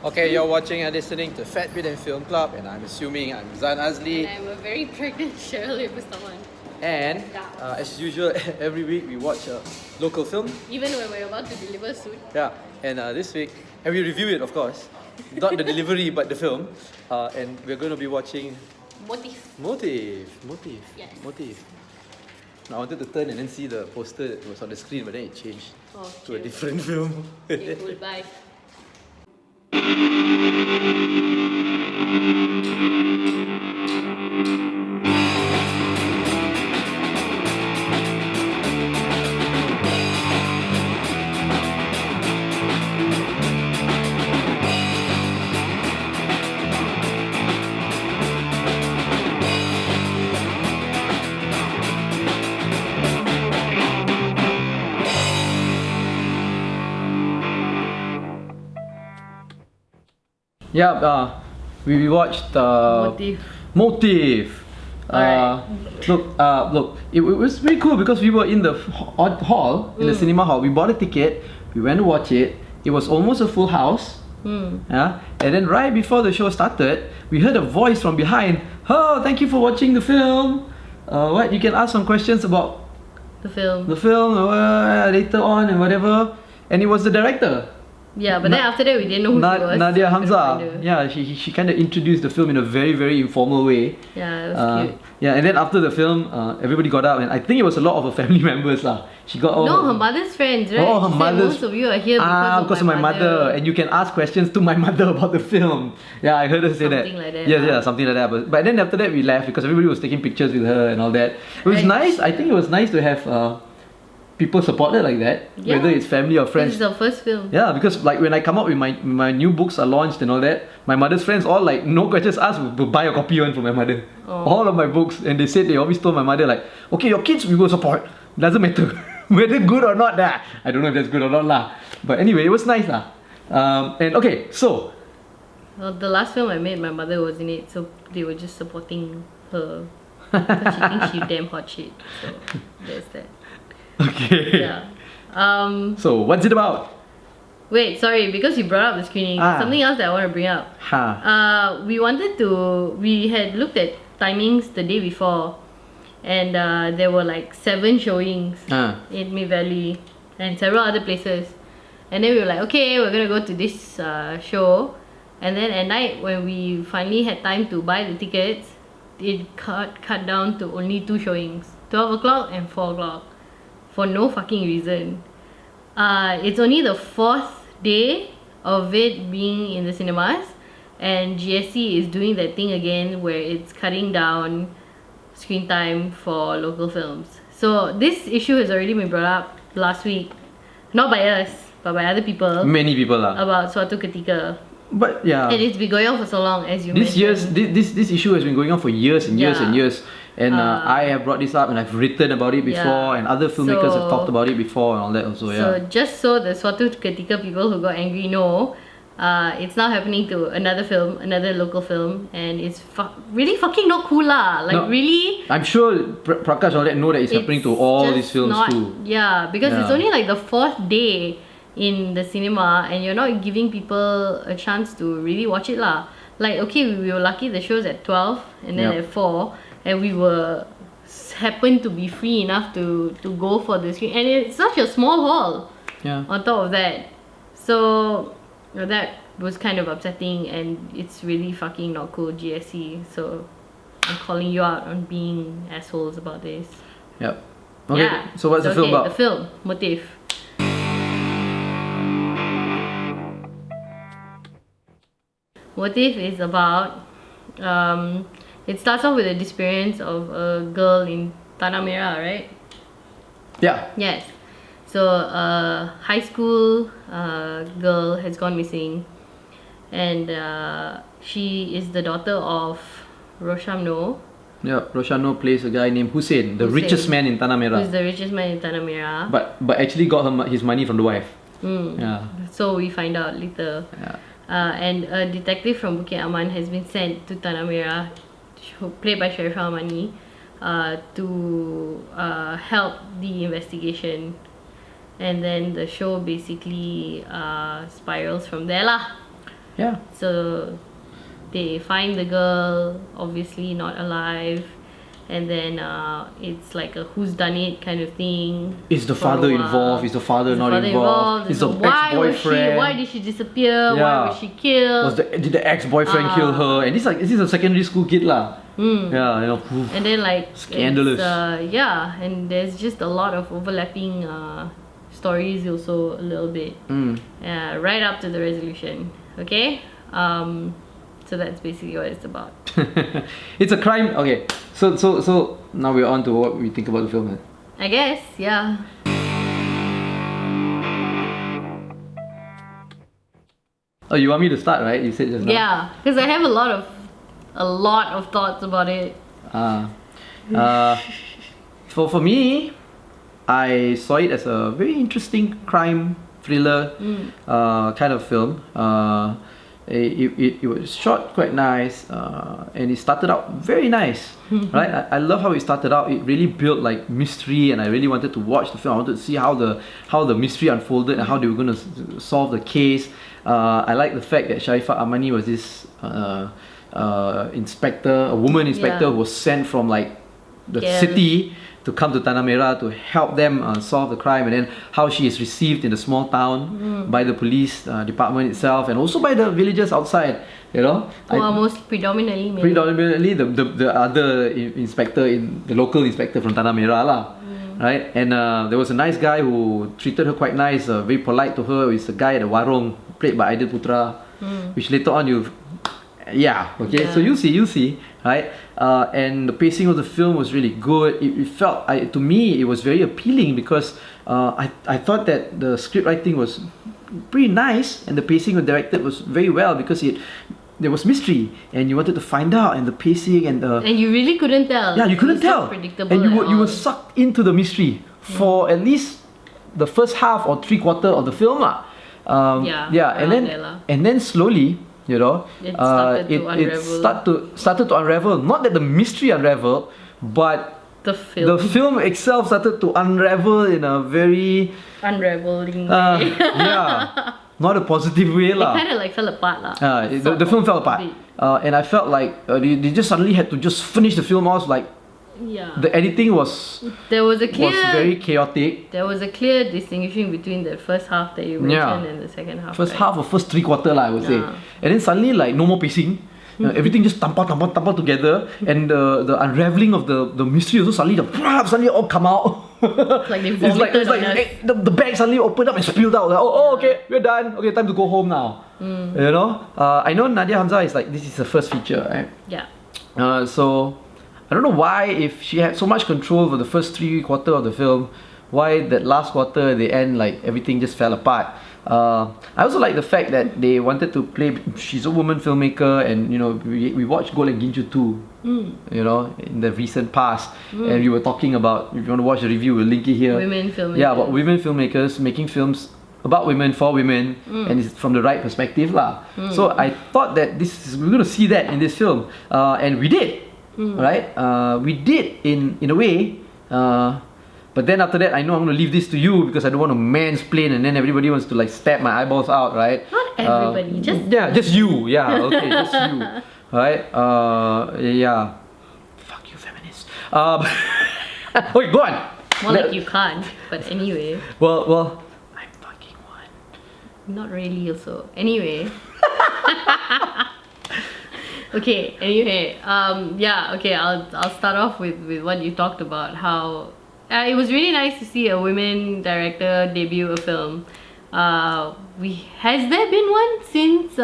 Okay, you're watching and listening to Fat Bidin Film Club, and I'm assuming I'm Zan Azli. And I'm a very pregnant Shirley Bustaman. And as usual, every week we watch a local film. Even when we're about to deliver soon. Yeah, and this week, and we review it, of course. Not the delivery, but the film. And we're going to be watching Motif. Yes. Motif. I wanted to turn and then see the poster that was on the screen, but then it changed to a different film. Okay, cool, bye. Yeah, we watched Motif. Look, it was very cool because we were in the hall, in the cinema hall. We bought a ticket, we went to watch it. It was almost a full house. Yeah, and then right before the show started, we heard a voice from behind. Oh, thank you for watching the film. What you can ask some questions about the film later on and whatever. And it was the director. Yeah, but then after that we didn't know who she was. Nadia Hamza. Yeah, she kind of introduced the film in a very, very informal way. Yeah, it was cute. Yeah, and then after the film, everybody got up, and I think it was a lot of her family members lah. She got all. No, her mother's friends, right? Oh, her mother's. Most of you are here because of my mother, and you can ask questions to my mother about the film. Yeah, I heard her say that. Something like that. Yeah, something like that. But then after that we left because everybody was taking pictures with her and all that. It was nice. I think it was nice to have people support her like that, whether it's family or friends. This is her first film. Yeah, because like when I come up with my new books are launched and all that, my mother's friends all like no questions asked will buy a copy one for my mother. All of my books, and they said they always told my mother like, okay, your kids we will support. Doesn't matter whether good or not. I don't know if that's good or not lah. But anyway, it was nice lah. And okay, so. Well, the last film I made, my mother was in it, so they were just supporting her because she thinks she's damn hot shit. So there's that. Okay. Yeah. So what's it about? Wait, sorry, because you brought up the screening. Something else that I want to bring up. We had looked at timings the day before, and there were like 7 showings in Mid Valley and several other places. And then we were like, okay, we're gonna go to this show. And then at night, when we finally had time to buy the tickets, it cut down to only 2 showings, 12 o'clock and 4 o'clock. For no fucking reason. It's only the 4th day of it being in the cinemas, and GSC is doing that thing again where it's cutting down screen time for local films. So this issue has already been brought up last week, not by us, but by other people. Many people lah. About Suatu Ketika. But yeah. And it's been going on for so long, as you mentioned. This issue has been going on for years and years and years. And I have brought this up and I've written about it before, and other filmmakers have talked about it before and all that also. So just so the Suatu Ketika people who got angry know, it's now happening to another film, another local film, and it's really fucking not cool lah. Like no, really. I'm sure Prakash all that know that it's happening to all these films too. Yeah, because it's only like the 4th day in the cinema, and you're not giving people a chance to really watch it lah. Like okay, we were lucky the show's at 12 and then at 4. And we happened to be free enough to go for the screen, and it's such a small hall. Yeah. On top of that, so that was kind of upsetting, and it's really fucking not cool, GSC. So I'm calling you out on being assholes about this. Yep. Okay. Yeah. So what's the film about? The film Motif. Motif is about. It starts off with a disappearance of a girl in Tanah Merah, right? Yeah. Yes. So a high school girl has gone missing, and she is the daughter of Roshamno. Yeah, Roshamno plays a guy named Hussein, the richest man in Tanah Merah. Who's the richest man in Tanah Merah. But actually got his money from the wife. Yeah. So we find out later. Yeah. And a detective from Bukit Aman has been sent to Tanah Merah, played by Sharifah Amani, to help the investigation. And then the show basically spirals from there lah. Yeah. So they find the girl, obviously not alive, and then it's like a who's done it kind of thing. Is the father involved? Is the father not involved? Is the ex-boyfriend? Why did she disappear? Why was she killed? Did the ex-boyfriend kill her? And this is a secondary school kid lah. Yeah, you know. And then like scandalous. And there's just a lot of overlapping stories also a little bit. Right up to the resolution. Okay. So that's basically what it's about. It's a crime. Okay. So now we're on to what we think about the film. Then. I guess, yeah. Oh, you want me to start, right? You said just now. Yeah, because I have a lot of thoughts about it. For me, I saw it as a very interesting crime thriller kind of film. It was shot quite nice, and it started out very nice, right? I love how it started out. It really built like mystery, and I really wanted to watch the film. I wanted to see how the mystery unfolded and how they were going to solve the case. I like the fact that Sharifah Amani was this inspector, a woman inspector who was sent from like the city to come to Tanah Merah to help them solve the crime, and then how she is received in the small town by the police department itself, and also by the villagers outside. You know, who are most predominantly male. Predominantly the other inspector, the local inspector from Tanah Merah lah. Right, and there was a nice guy who treated her quite nice, very polite to her. It's a guy at the warung, played by Aidil Putra, which later on so you'll see, right? And the pacing of the film was really good. It felt, to me, it was very appealing because I thought that the script writing was pretty nice, and the pacing was directed was very well because there was mystery, and you wanted to find out, and the pacing and you really couldn't tell. Yeah, you couldn't tell. Predictable, and you were sucked into the mystery for at least the first half or 3/4 of the film lah. And then slowly, you know, it started to unravel. Not that the mystery unraveled, but the film itself started to unravel in a very unraveling way. Not a positive way lah. It kind of like fell apart lah. The film fell apart, and I felt like they just suddenly had to just finish the film off. Like, the editing was very chaotic. There was a clear distinguishing between the first half that you mentioned and the second half. First half or first 3/4 lah, I would say. And then suddenly like no more pacing. Everything just tampal together, and the unraveling of the mystery also suddenly all come out. Like they vomited the bag suddenly opened up and spilled out. Like, okay, we're done. Okay, time to go home now. You know, I know Nadia Hamzah is like, this is her first feature, right? Yeah. So I don't know why, if she had so much control over the first 3/4 of the film, why that last quarter, the end, like everything just fell apart. I also like the fact that they wanted to play. She's a woman filmmaker, and you know, we watched Gol and Ginju 2, you know, in the recent past, and we were talking about, if you want to watch the review, we'll link it here. Women filmmakers. Yeah, about women filmmakers making films about women for women, and it's from the right perspective lah. So I thought that we're going to see that in this film, and we did, right? We did in a way. But then after that, I know I'm going to leave this to you because I don't want to mansplain, and then everybody wants to like stab my eyeballs out, right? Not everybody, just you. Yeah, okay, just you, right? Fuck you, feminists. Okay, go on. More like you can't, but anyway. Well, I'm fucking one. Not really, also. Anyway. Okay. Anyway, I'll start off with what you talked about. How it was really nice to see a women director debut a film. Has there been one since?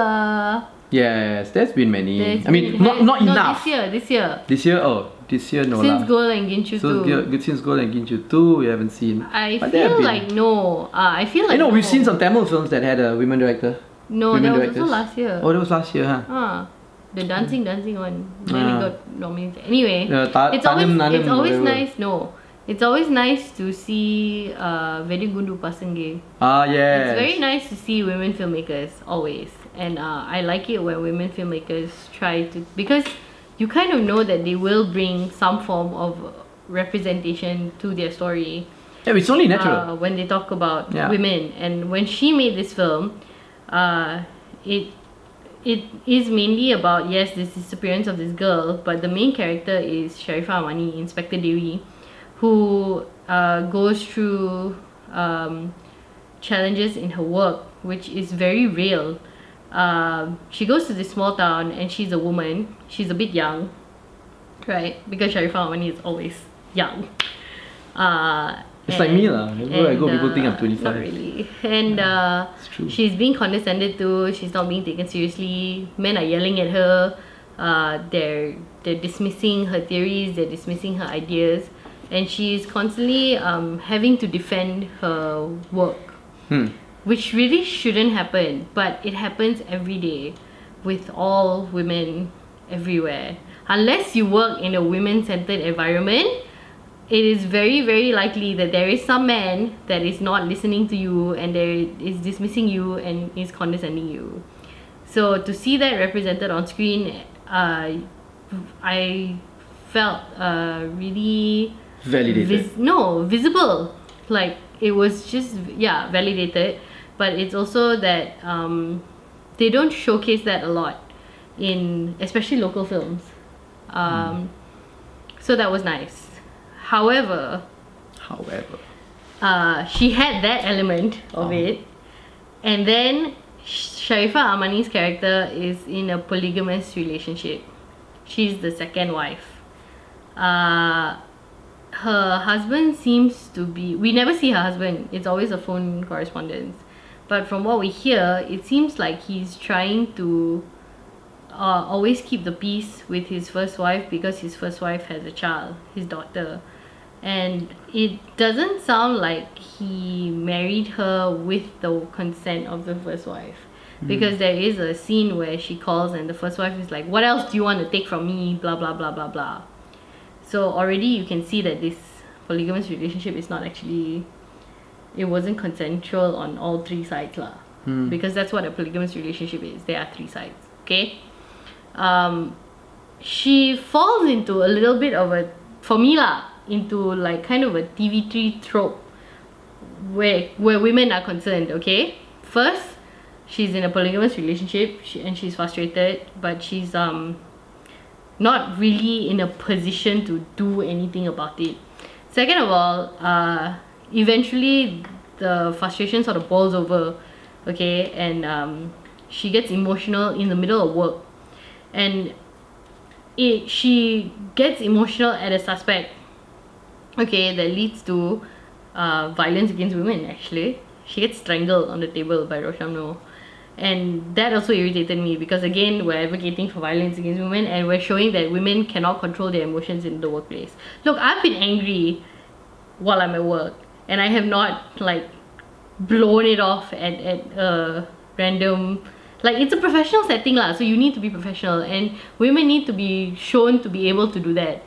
Yes, there's been many. Not enough. This year. This year no. Since Gol and Ginju 2. Since Gol and Ginju 2, we haven't seen. I feel like no. We've seen some Tamil films that had a women director. No, that was also last year. Oh, that was last year, huh? The dancing one. Then it got nominated. Anyway, it's always nice. No, it's always nice to see Vedigundu Pasange. Yes. It's very nice to see women filmmakers always, and I like it when women filmmakers try to, because you kind of know that they will bring some form of representation to their story. Yeah, it's only natural when they talk about women. And when she made this film, it is mainly about, yes, this disappearance of this girl, but the main character is Sharifah Amani, Inspector Dewi, who goes through challenges in her work, which is very real. She goes to this small town and she's a woman. She's a bit young, right? Because Sharifah Amani is always young. It's like me lah. Wherever I go, people think I'm 25. Not really. And It's true. she's being condescended to. She's not being taken seriously. Men are yelling at her. They're dismissing her theories. They're dismissing her ideas, and she's constantly having to defend her work, which really shouldn't happen. But it happens every day with all women everywhere. Unless you work in a women-centered environment, it is very, very likely that there is some man that is not listening to you and there is dismissing you and is condescending you. So to see that represented on screen, I felt really Validated. visible. Like it was just validated, but it's also that they don't showcase that a lot in especially local films. So that was nice. However, she had that element of it, and then Sharifah Amani's character is in a polygamous relationship. She's the second wife. Her husband seems to be... We never see her husband. It's always a phone correspondence. But from what we hear, it seems like he's trying to always keep the peace with his first wife because his first wife has a child, his daughter. And it doesn't sound like he married her with the consent of the first wife. Because there is a scene where she calls and the first wife is like, what else do you want to take from me? Blah, blah, blah, blah, blah. So already you can see that this polygamous relationship is not actually... It wasn't consensual on all three sides lah. Because that's what a polygamous relationship is. There are three sides. Okay? She falls into a little bit of a... For me lah, into like kind of a TV3 trope where women are concerned, okay? First, she's in a polygamous relationship and she's frustrated, but she's not really in a position to do anything about it. Second of all, eventually the frustration sort of boils over, okay? And she gets emotional in the middle of work. And she gets emotional at a suspect, okay, that leads to violence against women. Actually, she gets strangled on the table by Roshamno, and that also irritated me because again we're advocating for violence against women and we're showing that women cannot control their emotions in the workplace. Look, I've been angry while I'm at work and I have not like blown it off at a random... Like, it's a professional setting lah, so you need to be professional and women need to be shown to be able to do that.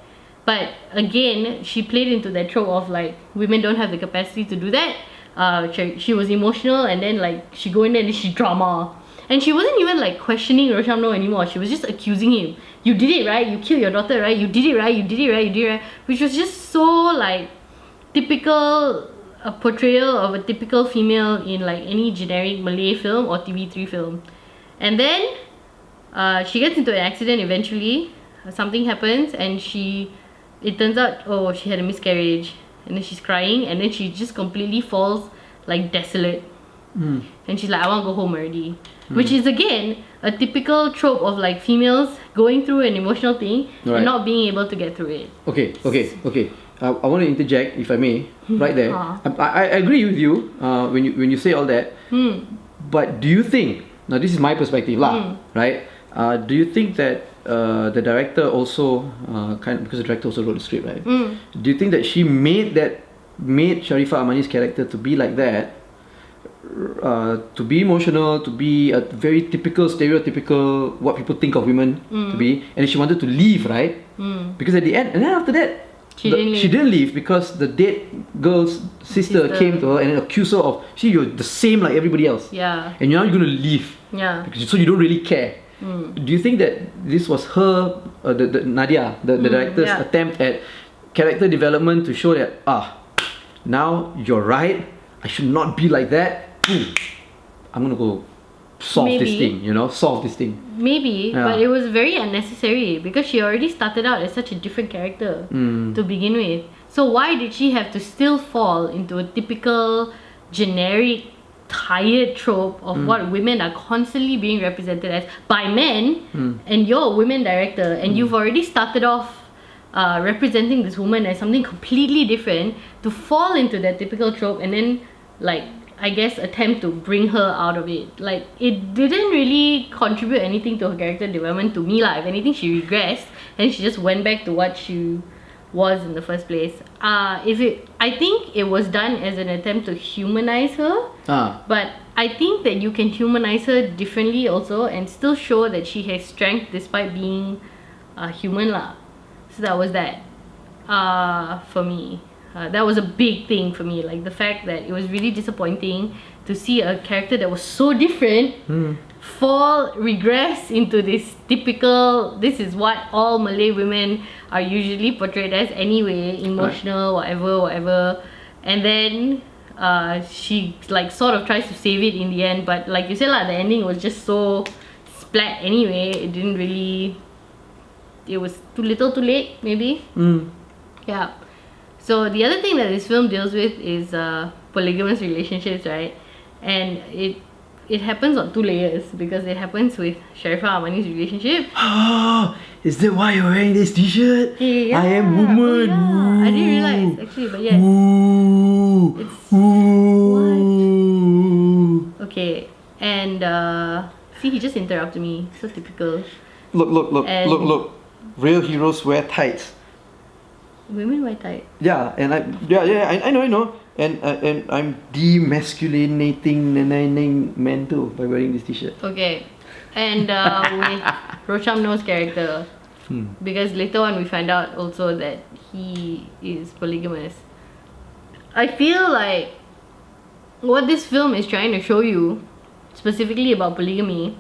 But again, she played into that trope of like women don't have the capacity to do that. She was emotional and then like she go in there and she drama. And she wasn't even like questioning Roshamno anymore. She was just accusing him. You did it, right? You killed your daughter, right? You did it, right? You did it, right? You did it, right? Which was just so like typical... a portrayal of a typical female in like any generic Malay film or TV3 film. And then she gets into an accident eventually. Something happens and it turns out, oh, she had a miscarriage. And then she's crying and then she just completely falls like desolate. And she's like, I want to go home already. Which is again a typical trope of like females going through an emotional thing and not being able to get through it. Okay. I want to interject, if I may, right there. I agree with you when you say all that. But do you think, now this is my perspective lah, right? Do you think that the director also, because the director also wrote the script, right? Do you think that she made Sharifah Amani's character to be like that, to be emotional, to be a very typical, stereotypical, what people think of women to be, and she wanted to leave, right? Because at the end, and then after that, she didn't leave because the dead girl's sister came to her and accused her of, see, you're the same like everybody else. Yeah. And now you're going to leave. Yeah. So you don't really care. Do you think that this was her, the Nadia, the director's attempt at character development to show that, now you're right, I should not be like that. I'm going to go solve this Maybe. thing, you know, solve this thing. Maybe, Yeah. but it was very unnecessary because she already started out as such a different character to begin with. So why did she have to still fall into a typical generic tired trope of what women are constantly being represented as by men, and you're a women director and you've already started off representing this woman as something completely different, to fall into that typical trope and then like I guess attempt to bring her out of it. Like it didn't really contribute anything to her character development to me lah. If anything, she regressed and she just went back to what she was in the first place. I think it was done as an attempt to humanize her. But I think that you can humanize her differently also and still show that she has strength despite being human lah. So that was that for me. That was a big thing for me, like the fact that it was really disappointing to see a character that was so different regress into this typical, this is what all Malay women are usually portrayed as anyway, emotional, whatever, and then she like sort of tries to save it in the end, but like you said lah, the ending was just so splat anyway. It didn't really, it was too little too late maybe. Yeah. So the other thing that this film deals with is polygamous relationships, right? And it happens on two layers because it happens with Sharifah Amani's relationship. Is that why you're wearing this t-shirt? Yeah. I am woman. Oh, yeah. I didn't realize actually, but yeah. It's what? Okay. And see, he just interrupted me. So typical. Look. Real heroes wear tights. Women wear tight. Yeah, and I know. And I'm demasculinating men too by wearing this t-shirt. Okay. And with Rosham No's character, because later on we find out also that he is polygamous. I feel like what this film is trying to show you, specifically about polygamy,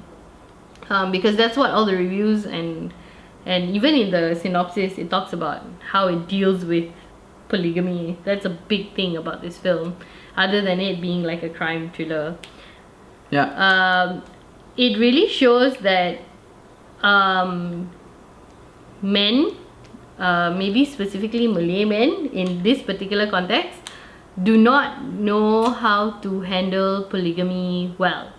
because that's what all the reviews and even in the synopsis it talks about how it deals with polygamy. That's a big thing about this film, other than it being like a crime thriller. Yeah. It really shows that men, maybe specifically Malay men in this particular context, do not know how to handle polygamy well,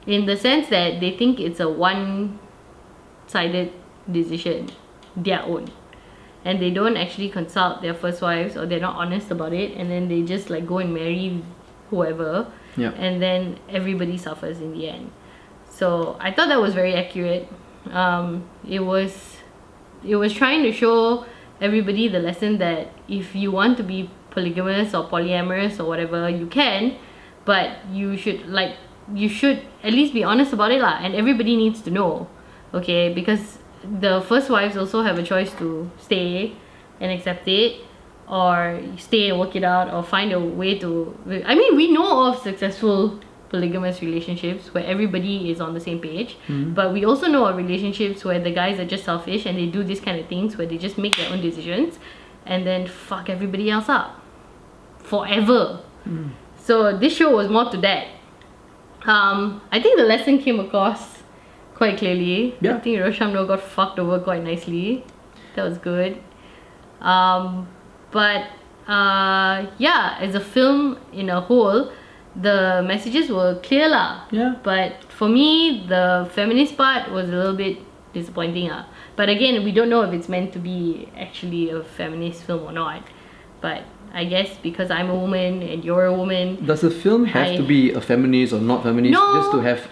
in the sense that they think it's a one-sided decision, their own, and they don't actually consult their first wives, or they're not honest about it, and then they just like go and marry whoever, and then everybody suffers in the end. So I thought that was very accurate. It was trying to show everybody the lesson that if you want to be polygamous or polyamorous or whatever, you can, but you should at least be honest about it lah, and everybody needs to know, okay? Because the first wives also have a choice to stay and accept it, or stay and work it out, or find a way to. I mean, we know of successful polygamous relationships where everybody is on the same page, but we also know of relationships where the guys are just selfish and they do these kind of things where they just make their own decisions and then fuck everybody else up forever. So this show was more to that. I think the lesson came across quite clearly. Yeah. I think Rosham No got fucked over quite nicely. That was good. But as a film in a whole, the messages were clear lah. Yeah. But for me, the feminist part was a little bit disappointing lah. But again, we don't know if it's meant to be actually a feminist film or not. But I guess because I'm a woman and you're a woman. Does the film have to be a feminist or not feminist? No. Just to have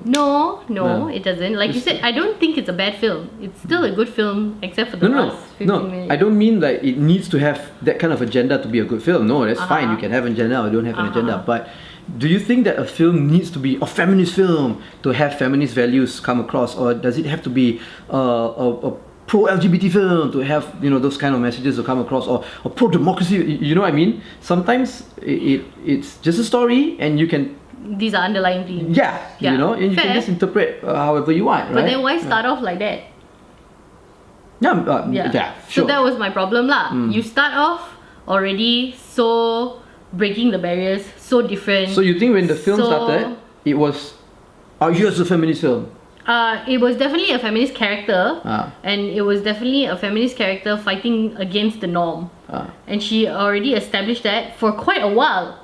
No, it doesn't. Like you said, I don't think it's a bad film. It's still a good film, except for the last 15 minutes. I don't mean that it needs to have that kind of agenda to be a good film. No, that's fine. You can have an agenda or don't have an agenda. But do you think that a film needs to be a feminist film to have feminist values come across, or does it have to be a pro-LGBT film to have those kind of messages to come across, or pro-democracy? You know what I mean? Sometimes it's just a story, and you can. These are underlying themes. Yeah. And you Fair. can just interpret however you want, right? But then why start off like that? Yeah, sure. So that was my problem lah. You start off already so breaking the barriers, so different. So you think when the film started, it was Here's a feminist film. It was definitely a feminist character, and it was definitely a feminist character fighting against the norm. And she already established that for quite a while,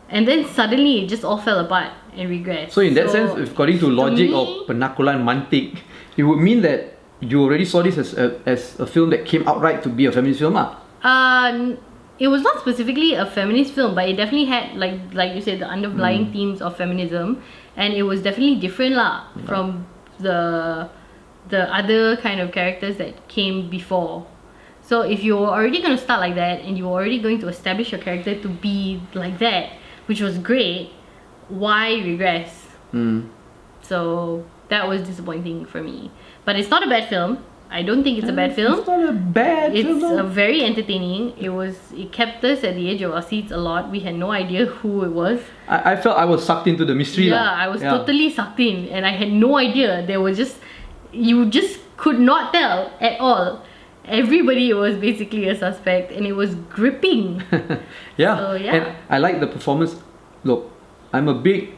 and then suddenly it just all fell apart and regressed. So in that sense, according to logic of penakulan mantik, it would mean that you already saw this as a film that came outright to be a feminist film, It was not specifically a feminist film, but it definitely had like you said, the underlying themes of feminism, and it was definitely different from the other kind of characters that came before. So if you're already going to start like that, and you're already going to establish your character to be like that, which was great, why regress? So that was disappointing for me. But it's not a bad film. I don't think it's a bad film. It's not a bad film. It's very entertaining. It kept us at the edge of our seats a lot. We had no idea who it was. I felt I was sucked into the mystery. I was totally sucked in, and I had no idea. You just could not tell at all. Everybody was basically a suspect, and it was gripping. And I like the performance. Look, I'm a big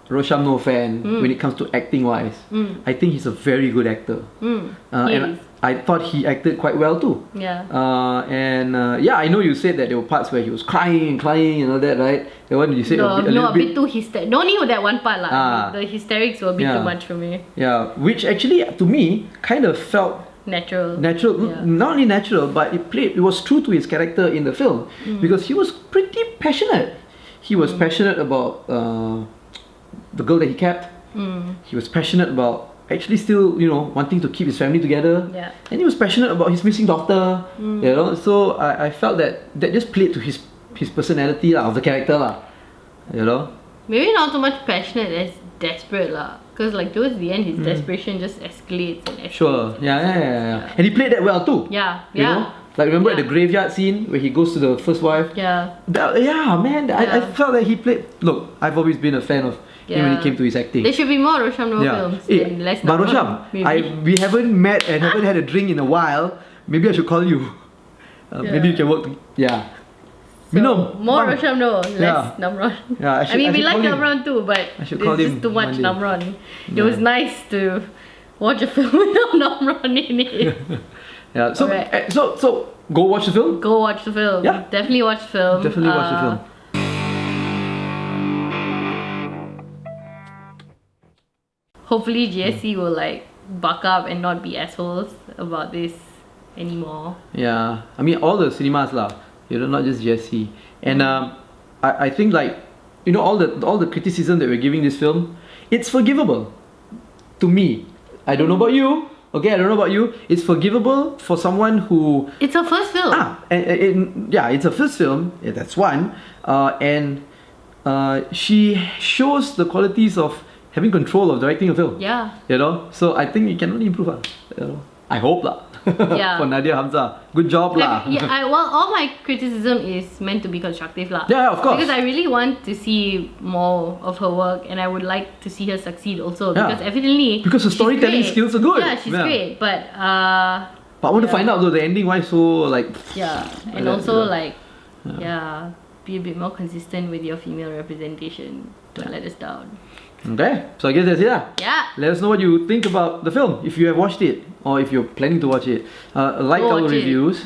Roshamno fan when it comes to acting wise. I think he's a very good actor. And I thought he acted quite well too. I know you said that there were parts where he was crying and all that, right? The one you said a bit too hysterical. Not only that one part the hysterics were a bit too much for me. Yeah, which actually to me kind of felt natural. Not only natural, but it was true to his character in the film, because he was pretty passionate. He was passionate about the girl that he kept. He was passionate about actually still, wanting to keep his family together. And he was passionate about his missing daughter. So I felt that just played to his personality of the character. Maybe not so much passionate as desperate because towards the end his desperation just escalates and escalates. Sure. Yeah. And he played that well too. Like remember at the graveyard scene where he goes to the first wife? I felt that he played. Look, I've always been a fan of him when it came to his acting. There should be more Roshamno films and less But Rosham, we haven't met and haven't had a drink in a while. Maybe I should call you. Maybe you can work. More Roshamno, less Namron. We like Namron too, but it's just too much Namron. It was nice to watch a film without Namron in it. So go watch the film. Go watch the film. Definitely watch the film. Definitely watch the film. Hopefully GSC will buck up and not be assholes about this anymore. All the cinemas not just GSC. And I think all the criticism that we're giving this film, it's forgivable to me. I don't know about you. Okay, I don't know about you. It's forgivable for someone who... It's her first film. It's a first film. Yeah, that's one. And she shows the qualities of having control of directing a film. So I think it can only improve. I hope for Nadia Hamza. Good job all my criticism is meant to be constructive of course. Because I really want to see more of her work, and I would like to see her succeed also. Because evidently, because her storytelling skills are good. She's great. But I want to find out though the ending why so and also be a bit more consistent with your female representation. Don't let us down. Okay, so I guess that's it. Let us know what you think about the film if you have watched it or if you're planning to watch it. Like our reviews.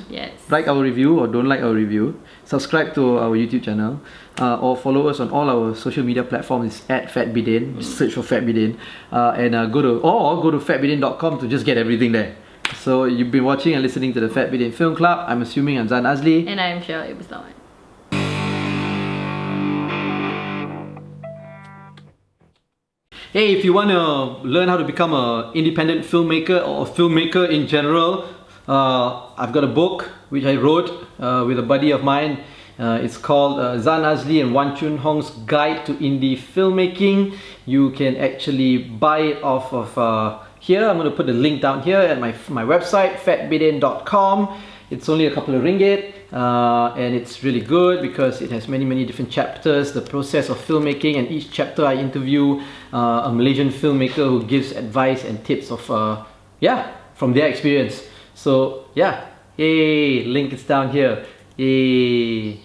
Like our review or don't like our review. Subscribe to our YouTube channel or follow us on all our social media platforms. It's at FatBidin. Just search for FatBidin and go to fatbidin.com to just get everything there. So you've been watching and listening to the Fat Bidin Film Club. I'm assuming I'm Zan Azli. And I'm Shah Ibuslawan. Hey, if you want to learn how to become an independent filmmaker or a filmmaker in general, I've got a book which I wrote with a buddy of mine. It's called Zan Azli and Wan Chun Hong's Guide to Indie Filmmaking. You can actually buy it off of here. I'm going to put the link down here at my website, fatbidin.com. It's only a couple of ringgit and it's really good because it has many different chapters, the process of filmmaking, and each chapter I interview a Malaysian filmmaker who gives advice and tips of from their experience. So yay, link is down here. Yay.